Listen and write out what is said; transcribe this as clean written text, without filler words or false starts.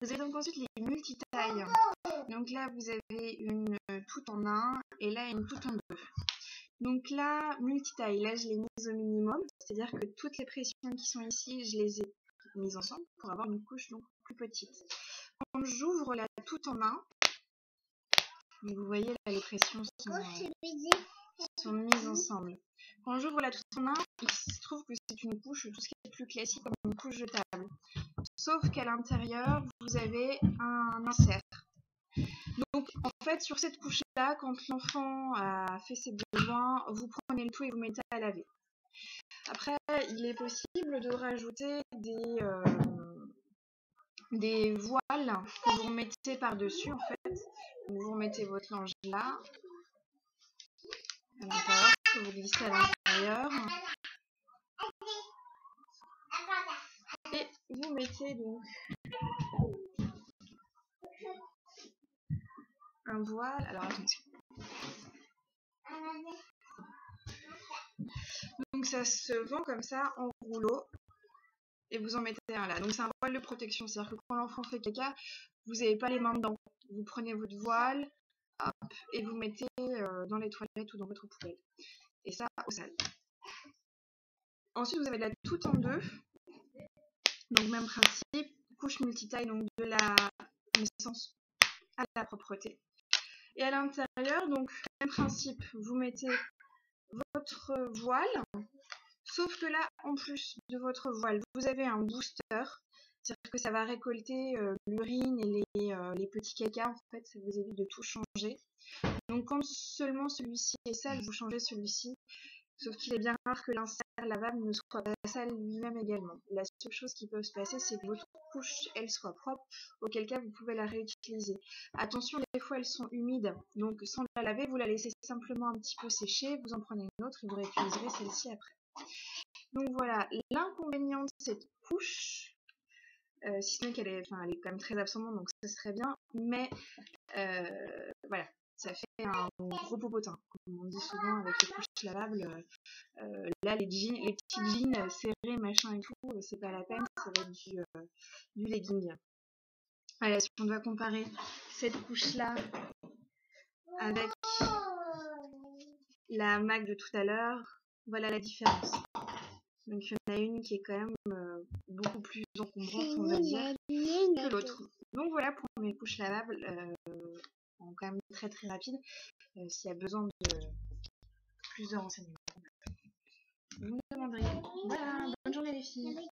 Vous avez donc ensuite les multitailles. Donc là, vous avez une tout en un et là, une tout en deux. Donc là, multitaille, là, je l'ai mise au minimum. C'est-à-dire que toutes les pressions qui sont ici, je les ai mises ensemble pour avoir une couche donc plus petite. Quand j'ouvre la tout en un, vous voyez là, les pressions sont mises ensemble. Quand j'ouvre la tout en un, il se trouve que c'est une couche, tout ce qui est plus classique, comme une couche jetable. Sauf qu'à l'intérieur, vous avez un insert. Donc, en fait, sur cette couche-là, quand l'enfant a fait ses besoins, vous prenez le tout et vous mettez à laver. Après, il est possible de rajouter des voiles que vous remettez par-dessus, en fait. Donc, vous remettez votre linge là, à l'intérieur, que vous glissez à l'intérieur. Et vous mettez donc un voile. Alors, attention. Donc, ça se vend comme ça, en rouleau. Et vous en mettez un là. Donc c'est un voile de protection, c'est-à-dire que quand l'enfant fait caca, vous n'avez pas les mains dedans. Vous prenez votre voile, hop, et vous mettez dans les toilettes ou dans votre poubelle. Et ça, au sale. Ensuite, vous avez la tout en deux. Donc même principe, couche multitaille, donc de la naissance à la propreté. Et à l'intérieur, donc même principe, vous mettez votre voile. Sauf que là, en plus de votre voile, vous avez un booster, c'est-à-dire que ça va récolter l'urine et les petits cacas, en fait, ça vous évite de tout changer. Donc quand seulement celui-ci est sale, vous changez celui-ci, sauf qu'il est bien rare que l'insert lavable ne soit pas sale lui-même également. La seule chose qui peut se passer, c'est que votre couche, elle soit propre, auquel cas vous pouvez la réutiliser. Attention, des fois elles sont humides, donc sans la laver, vous la laissez simplement un petit peu sécher, vous en prenez une autre et vous réutiliserez celle-ci après. Donc voilà, l'inconvénient de cette couche, si ce n'est qu'elle est, elle est quand même très absorbante, donc ça serait bien, mais voilà, ça fait un gros popotin, comme on dit souvent avec les couches lavables. Là, les petits jeans serrés, machin et tout, c'est pas la peine, ça va être du legging. Voilà, si on doit comparer cette couche-là avec la MAC de tout à l'heure, voilà la différence. Donc il y en a une qui est quand même beaucoup plus encombrante, on va dire, que l'autre. Donc voilà pour mes couches lavables, quand même très très rapide. S'il y a besoin de plus de renseignements, vous me demanderiez. Voilà, bonne journée les filles.